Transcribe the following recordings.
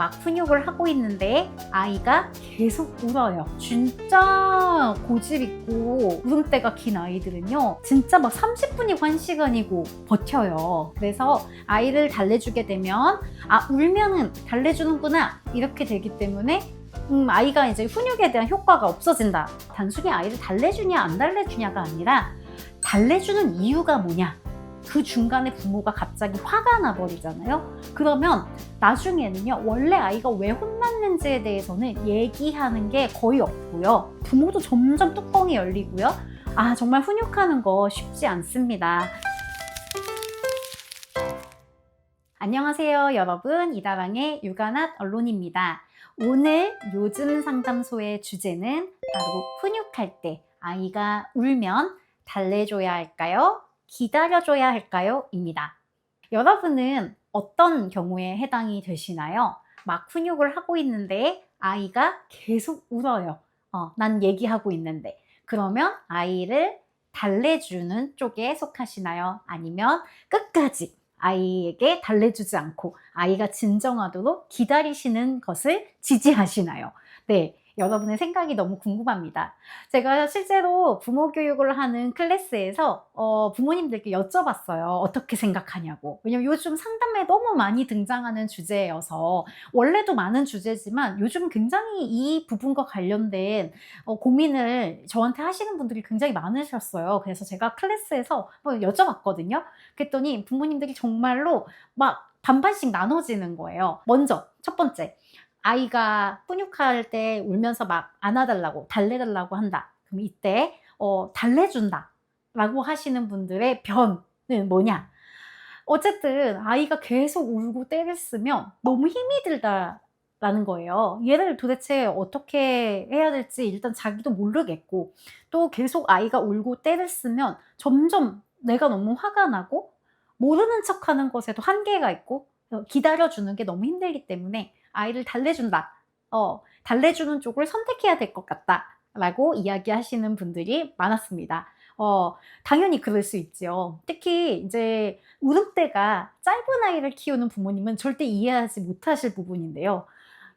막 훈육을 하고 있는데 아이가 계속 울어요. 진짜 고집 있고 울음대가 긴 아이들은요, 진짜 막 30분이고 1시간이고 버텨요. 그래서 아이를 달래주게 되면 울면은 달래주는구나 이렇게 되기 때문에 아이가 이제 훈육에 대한 효과가 없어진다. 단순히 아이를 달래주냐 안 달래주냐가 아니라 달래주는 이유가 뭐냐, 그 중간에 부모가 갑자기 화가 나버리잖아요. 그러면 나중에는요, 원래 아이가 왜 혼났는지에 대해서는 얘기하는 게 거의 없고요. 부모도 점점 뚜껑이 열리고요. 정말 훈육하는 거 쉽지 않습니다. 안녕하세요 여러분, 이다랑의 육아낫 언론입니다. 오늘 요즘 상담소의 주제는 바로 훈육할 때 아이가 울면 달래줘야 할까요? 기다려줘야 할까요? 입니다. 여러분은 어떤 경우에 해당이 되시나요? 막 훈육을 하고 있는데 아이가 계속 울어요. 난 얘기하고 있는데. 그러면 아이를 달래주는 쪽에 속하시나요? 아니면 끝까지 아이에게 달래주지 않고 아이가 진정하도록 기다리시는 것을 지지하시나요? 네, 여러분의 생각이 너무 궁금합니다. 제가 실제로 부모 교육을 하는 클래스에서 부모님들께 여쭤봤어요. 어떻게 생각하냐고. 왜냐면 요즘 상담에 너무 많이 등장하는 주제여서, 원래도 많은 주제지만 요즘 굉장히 이 부분과 관련된 고민을 저한테 하시는 분들이 굉장히 많으셨어요. 그래서 제가 클래스에서 여쭤봤거든요. 그랬더니 부모님들이 정말로 막 반반씩 나눠지는 거예요. 먼저 첫 번째, 아이가 훈육할 때 울면서 막 안아달라고 달래달라고 한다. 그럼 이때 달래준다 라고 하시는 분들의 변은 뭐냐? 어쨌든 아이가 계속 울고 때를 쓰면 너무 힘이 들다라는 거예요. 얘를 도대체 어떻게 해야 될지 일단 자기도 모르겠고, 또 계속 아이가 울고 때를 쓰면 점점 내가 너무 화가 나고 모르는 척하는 것에도 한계가 있고 기다려주는 게 너무 힘들기 때문에 아이를 달래준다, 달래주는 쪽을 선택해야 될 것 같다 라고 이야기하시는 분들이 많았습니다. 당연히 그럴 수 있죠. 특히 이제 울음대가 짧은 아이를 키우는 부모님은 절대 이해하지 못하실 부분인데요.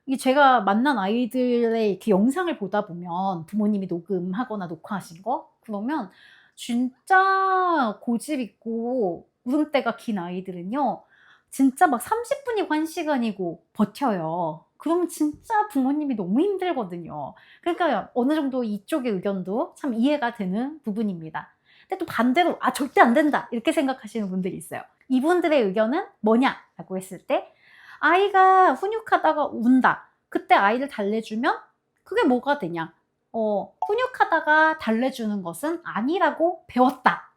이 제가 만난 아이들의 이렇게 영상을 보다 보면, 부모님이 녹음하거나 녹화하신 거, 그러면 진짜 고집 있고 울음대가 긴 아이들은요, 진짜 막 30분이고 1시간이고 버텨요. 그러면 진짜 부모님이 너무 힘들거든요. 그러니까 어느 정도 이쪽의 의견도 참 이해가 되는 부분입니다. 근데 또 반대로 절대 안 된다 이렇게 생각하시는 분들이 있어요. 이분들의 의견은 뭐냐라고 했을 때, 아이가 훈육하다가 운다. 그때 아이를 달래주면 그게 뭐가 되냐? 훈육하다가 달래주는 것은 아니라고 배웠다.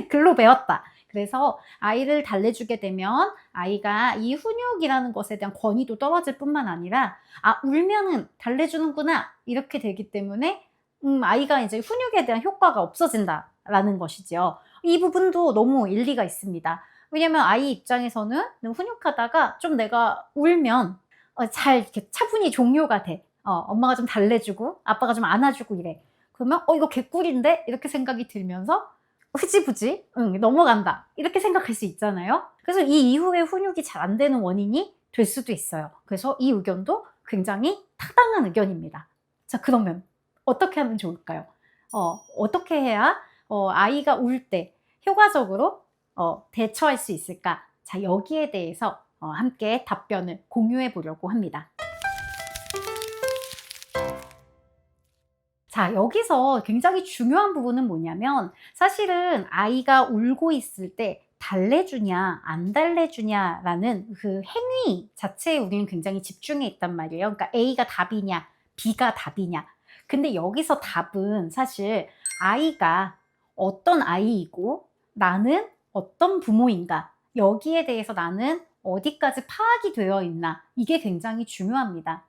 글로 배웠다. 그래서 아이를 달래주게 되면 아이가 이 훈육이라는 것에 대한 권위도 떨어질 뿐만 아니라 울면은 달래주는구나 이렇게 되기 때문에 아이가 이제 훈육에 대한 효과가 없어진다라는 것이죠. 이 부분도 너무 일리가 있습니다. 왜냐면 아이 입장에서는 훈육하다가 좀 내가 울면 잘 이렇게 차분히 종료가 돼. 엄마가 좀 달래주고 아빠가 좀 안아주고 이래. 그러면 이거 개꿀인데? 이렇게 생각이 들면서 흐지부지 넘어간다 이렇게 생각할 수 있잖아요. 그래서 이 이후에 훈육이 잘 안 되는 원인이 될 수도 있어요. 그래서 이 의견도 굉장히 타당한 의견입니다. 자, 그러면 어떻게 하면 좋을까요? 어떻게 해야 아이가 울 때 효과적으로 대처할 수 있을까? 자, 여기에 대해서 함께 답변을 공유해 보려고 합니다. 자, 여기서 굉장히 중요한 부분은 뭐냐면, 사실은 아이가 울고 있을 때 달래주냐 안 달래주냐라는 그 행위 자체에 우리는 굉장히 집중해 있단 말이에요. 그러니까 A가 답이냐 B가 답이냐. 근데 여기서 답은 사실 아이가 어떤 아이이고 나는 어떤 부모인가, 여기에 대해서 나는 어디까지 파악이 되어 있나, 이게 굉장히 중요합니다.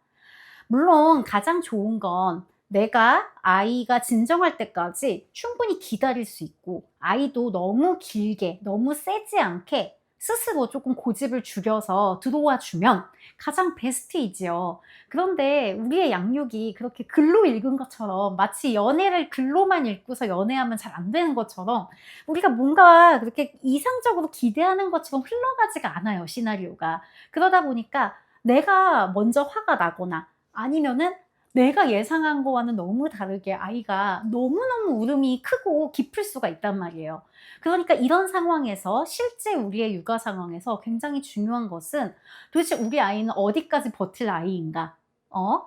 물론 가장 좋은 건 내가 아이가 진정할 때까지 충분히 기다릴 수 있고, 아이도 너무 길게 너무 세지 않게 스스로 조금 고집을 줄여서 들어와 주면 가장 베스트이지요. 그런데 우리의 양육이 그렇게 글로 읽은 것처럼, 마치 연애를 글로만 읽고서 연애하면 잘 안 되는 것처럼, 우리가 뭔가 그렇게 이상적으로 기대하는 것처럼 흘러가지가 않아요, 시나리오가. 그러다 보니까 내가 먼저 화가 나거나 아니면은 내가 예상한 거와는 너무 다르게 아이가 너무너무 울음이 크고 깊을 수가 있단 말이에요. 그러니까 이런 상황에서 실제 우리의 육아 상황에서 굉장히 중요한 것은 도대체 우리 아이는 어디까지 버틸 아이인가?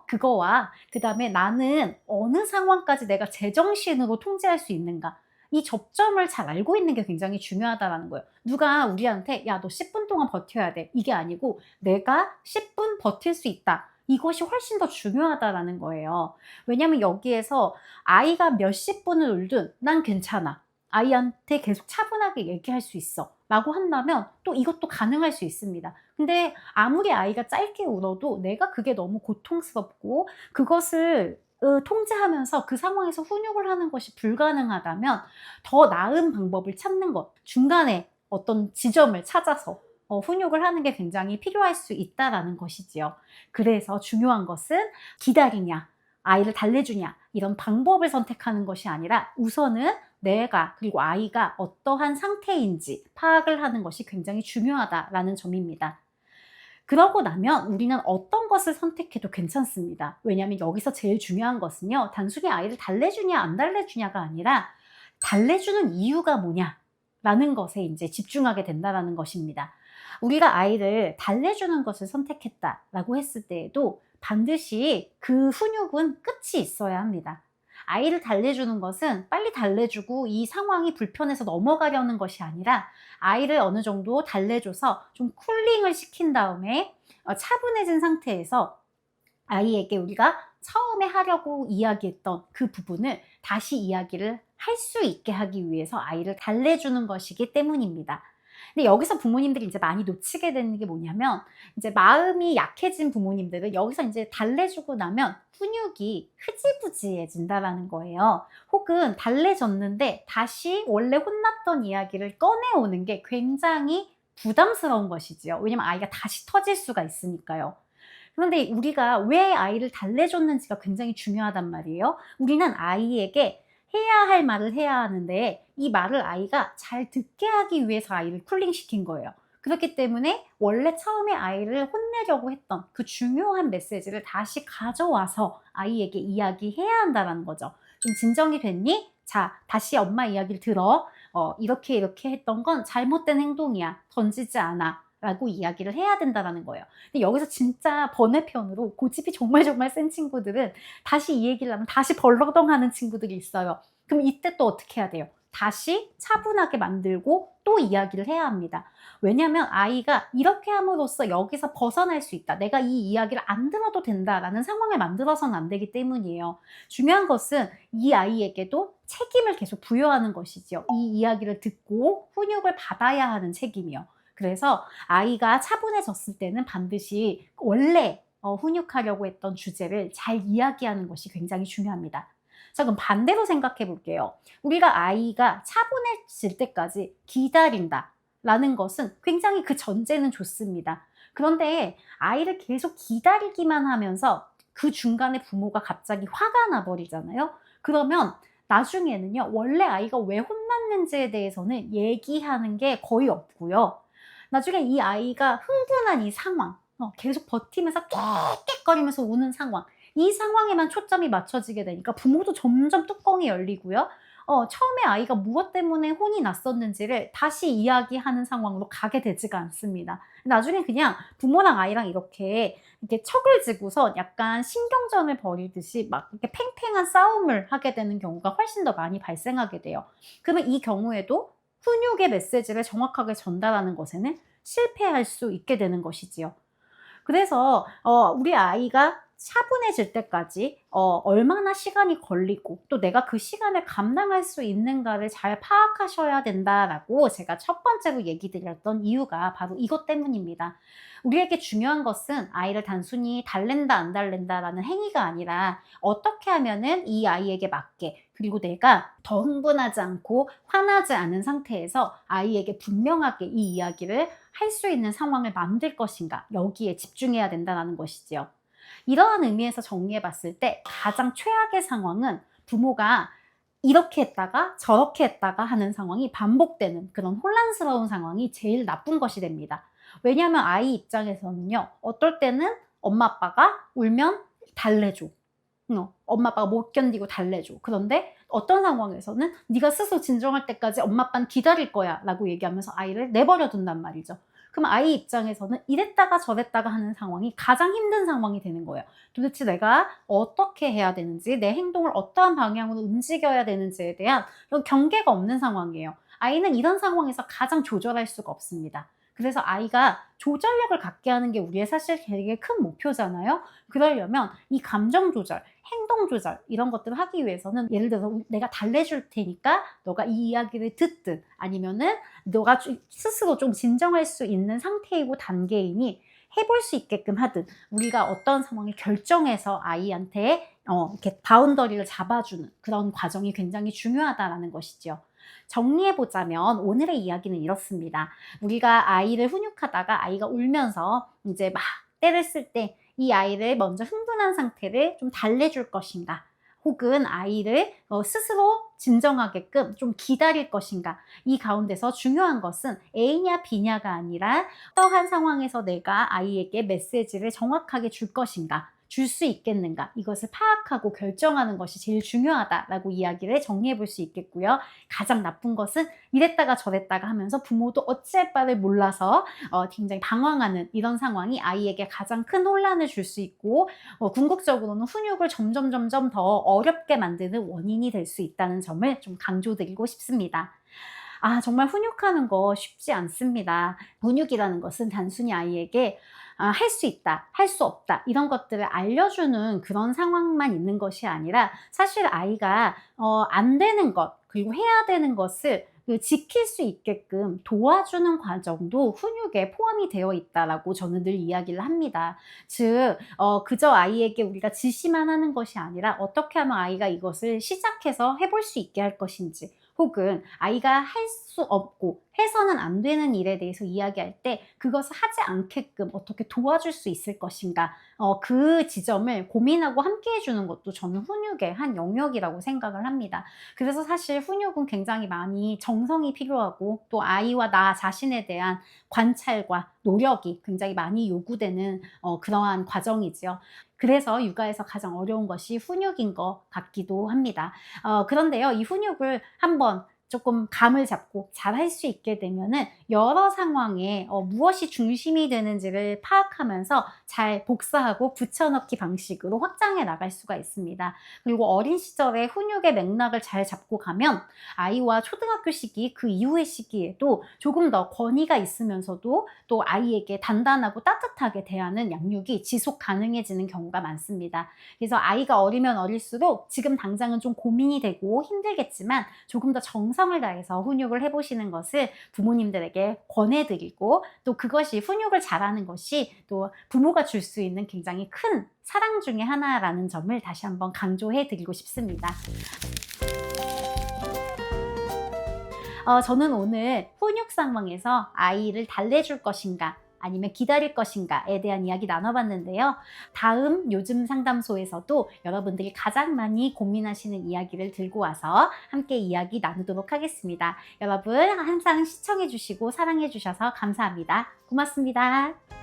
그거와 그다음에 나는 어느 상황까지 내가 제정신으로 통제할 수 있는가? 이 접점을 잘 알고 있는 게 굉장히 중요하다라는 거예요. 누가 우리한테 "야, 너 10분 동안 버텨야 돼." 이게 아니고 "내가 10분 버틸 수 있다." 이것이 훨씬 더 중요하다라는 거예요. 왜냐하면 여기에서 아이가 몇십 분을 울든 "난 괜찮아. 아이한테 계속 차분하게 얘기할 수 있어." 라고 한다면 또 이것도 가능할 수 있습니다. 근데 아무리 아이가 짧게 울어도 내가 그게 너무 고통스럽고 그것을 통제하면서 그 상황에서 훈육을 하는 것이 불가능하다면 더 나은 방법을 찾는 것, 중간에 어떤 지점을 찾아서 훈육을 하는 게 굉장히 필요할 수 있다라는 것이지요. 그래서 중요한 것은 기다리냐, 아이를 달래주냐 이런 방법을 선택하는 것이 아니라 우선은 내가 그리고 아이가 어떠한 상태인지 파악을 하는 것이 굉장히 중요하다라는 점입니다. 그러고 나면 우리는 어떤 것을 선택해도 괜찮습니다. 왜냐하면 여기서 제일 중요한 것은요. 단순히 아이를 달래주냐 안 달래주냐가 아니라 달래주는 이유가 뭐냐라는 것에 인제 집중하게 된다라는 것입니다. 우리가 아이를 달래주는 것을 선택했다라고 했을 때에도 반드시 그 훈육은 끝이 있어야 합니다. 아이를 달래주는 것은 빨리 달래주고 이 상황이 불편해서 넘어가려는 것이 아니라 아이를 어느 정도 달래줘서 좀 쿨링을 시킨 다음에 차분해진 상태에서 아이에게 우리가 처음에 하려고 이야기했던 그 부분을 다시 이야기를 할 수 있게 하기 위해서 아이를 달래주는 것이기 때문입니다. 근데 여기서 부모님들이 이제 많이 놓치게 되는 게 뭐냐면 이제 마음이 약해진 부모님들은 여기서 인제 달래주고 나면 훈육이 흐지부지해진다라는 거예요. 혹은 달래줬는데 다시 원래 혼났던 이야기를 꺼내오는 게 굉장히 부담스러운 것이지요. 왜냐면 아이가 다시 터질 수가 있으니까요. 그런데 우리가 왜 아이를 달래줬는지가 굉장히 중요하단 말이에요. 우리는 아이에게 해야 할 말을 해야 하는데 이 말을 아이가 잘 듣게 하기 위해서 아이를 쿨링시킨 거예요. 그렇기 때문에 원래 처음에 아이를 혼내려고 했던 그 중요한 메시지를 다시 가져와서 아이에게 이야기해야 한다는 거죠. "좀 진정이 됐니? 자, 다시 엄마 이야기를 들어. 이렇게 이렇게 했던 건 잘못된 행동이야. 던지지 않아." 라고 이야기를 해야 된다는 거예요. 근데 여기서 진짜 번외편으로 고집이 정말 정말 센 친구들은 다시 이 얘기를 하면 다시 벌렁덩하는 친구들이 있어요. 그럼 이때 또 어떻게 해야 돼요? 다시 차분하게 만들고 또 이야기를 해야 합니다. 왜냐하면 아이가 이렇게 함으로써 여기서 벗어날 수 있다. 내가 이 이야기를 안 들어도 된다라는 상황을 만들어서는 안 되기 때문이에요. 중요한 것은 이 아이에게도 책임을 계속 부여하는 것이죠. 이 이야기를 듣고 훈육을 받아야 하는 책임이요. 그래서 아이가 차분해졌을 때는 반드시 원래 훈육하려고 했던 주제를 잘 이야기하는 것이 굉장히 중요합니다. 자, 그럼 반대로 생각해 볼게요. 우리가 아이가 차분해질 때까지 기다린다라는 것은 굉장히 그 전제는 좋습니다. 그런데 아이를 계속 기다리기만 하면서 그 중간에 부모가 갑자기 화가 나 버리잖아요. 그러면 나중에는요. 원래 아이가 왜 혼났는지에 대해서는 얘기하는 게 거의 없고요. 나중에 이 아이가 흥분한 이 상황, 계속 버티면서 깨깨거리면서 우는 상황, 이 상황에만 초점이 맞춰지게 되니까 부모도 점점 뚜껑이 열리고요. 처음에 아이가 무엇 때문에 혼이 났었는지를 다시 이야기하는 상황으로 가게 되지가 않습니다. 나중에 그냥 부모랑 아이랑 이렇게 척을 지고서 약간 신경전을 벌이듯이 막 이렇게 팽팽한 싸움을 하게 되는 경우가 훨씬 더 많이 발생하게 돼요. 그러면 이 경우에도 훈육의 메시지를 정확하게 전달하는 것에는 실패할 수 있게 되는 것이지요. 그래서 우리 아이가 차분해질 때까지 얼마나 시간이 걸리고 또 내가 그 시간을 감당할 수 있는가를 잘 파악하셔야 된다라고 제가 첫 번째로 얘기 드렸던 이유가 바로 이것 때문입니다. 우리에게 중요한 것은 아이를 단순히 달랜다 안 달랜다라는 행위가 아니라 어떻게 하면은 이 아이에게 맞게 그리고 내가 더 흥분하지 않고 화나지 않은 상태에서 아이에게 분명하게 이 이야기를 할 수 있는 상황을 만들 것인가 여기에 집중해야 된다는 것이지요. 이러한 의미에서 정리해 봤을 때 가장 최악의 상황은 부모가 이렇게 했다가 저렇게 했다가 하는 상황이 반복되는 그런 혼란스러운 상황이 제일 나쁜 것이 됩니다. 왜냐하면 아이 입장에서는요. 어떨 때는 엄마 아빠가 울면 달래줘. 엄마 아빠가 못 견디고 달래줘. 그런데 어떤 상황에서는 네가 스스로 진정할 때까지 엄마 아빠는 기다릴 거야 라고 얘기하면서 아이를 내버려 둔단 말이죠. 그럼 아이 입장에서는 이랬다가 저랬다가 하는 상황이 가장 힘든 상황이 되는 거예요. 도대체 내가 어떻게 해야 되는지, 내 행동을 어떠한 방향으로 움직여야 되는지에 대한 이런 경계가 없는 상황이에요. 아이는 이런 상황에서 가장 조절할 수가 없습니다. 그래서 아이가 조절력을 갖게 하는 게 우리의 사실 되게 큰 목표잖아요. 그러려면 이 감정 조절, 행동 조절 이런 것들을 하기 위해서는 예를 들어서 내가 달래줄 테니까 너가 이 이야기를 듣든 아니면은 너가 스스로 좀 진정할 수 있는 상태이고 단계이니 해볼 수 있게끔 하든 우리가 어떤 상황을 결정해서 아이한테 이렇게 바운더리를 잡아주는 그런 과정이 굉장히 중요하다라는 것이죠. 정리해보자면 오늘의 이야기는 이렇습니다. 우리가 아이를 훈육하다가 아이가 울면서 이제 막 때를 쓸 때 이 아이를 먼저 흥분한 상태를 좀 달래줄 것인가 혹은 아이를 스스로 진정하게끔 좀 기다릴 것인가. 이 가운데서 중요한 것은 A냐 B냐가 아니라 어떠한 상황에서 내가 아이에게 메시지를 정확하게 줄 것인가, 줄 수 있겠는가, 이것을 파악하고 결정하는 것이 제일 중요하다라고 이야기를 정리해 볼 수 있겠고요. 가장 나쁜 것은 이랬다가 저랬다가 하면서 부모도 어찌할 바를 몰라서 굉장히 방황하는 이런 상황이 아이에게 가장 큰 혼란을 줄 수 있고 궁극적으로는 훈육을 점점 더 어렵게 만드는 원인이 될 수 있다는 점을 좀 강조드리고 싶습니다. 정말 훈육하는 거 쉽지 않습니다. 훈육이라는 것은 단순히 아이에게 할 수 있다, 할 수 없다 이런 것들을 알려주는 그런 상황만 있는 것이 아니라 사실 아이가 안 되는 것 그리고 해야 되는 것을 지킬 수 있게끔 도와주는 과정도 훈육에 포함이 되어 있다라고 저는 늘 이야기를 합니다. 즉 그저 아이에게 우리가 지시만 하는 것이 아니라 어떻게 하면 아이가 이것을 시작해서 해볼 수 있게 할 것인지 혹은 아이가 할 수 없고 해서는 안 되는 일에 대해서 이야기할 때 그것을 하지 않게끔 어떻게 도와줄 수 있을 것인가 그 지점을 고민하고 함께 해주는 것도 저는 훈육의 한 영역이라고 생각을 합니다. 그래서 사실 훈육은 굉장히 많이 정성이 필요하고 또 아이와 나 자신에 대한 관찰과 노력이 굉장히 많이 요구되는 그러한 과정이지요. 그래서 육아에서 가장 어려운 것이 훈육인 것 같기도 합니다. 그런데요, 이 훈육을 한번 조금 감을 잡고 잘 할 수 있게 되면은 여러 상황에 무엇이 중심이 되는지를 파악하면서 잘 복사하고 붙여넣기 방식으로 확장해 나갈 수가 있습니다. 그리고 어린 시절에 훈육의 맥락을 잘 잡고 가면 아이와 초등학교 시기 그 이후의 시기에도 조금 더 권위가 있으면서도 또 아이에게 단단하고 따뜻하게 대하는 양육이 지속 가능해지는 경우가 많습니다. 그래서 아이가 어리면 어릴수록 지금 당장은 좀 고민이 되고 힘들겠지만 조금 더 정성을 다해서 훈육을 해보시는 것을 부모님들에게 권해드리고 또 그것이 훈육을 잘하는 것이 또 부모가 줄 수 있는 굉장히 큰 사랑 중에 하나라는 점을 다시 한번 강조해드리고 싶습니다. 저는 오늘 훈육 상황에서 아이를 달래줄 것인가 아니면 기다릴 것인가에 대한 이야기 나눠봤는데요. 다음 요즘 상담소에서도 여러분들이 가장 많이 고민하시는 이야기를 들고 와서 함께 이야기 나누도록 하겠습니다. 여러분 항상 시청해주시고 사랑해주셔서 감사합니다. 고맙습니다.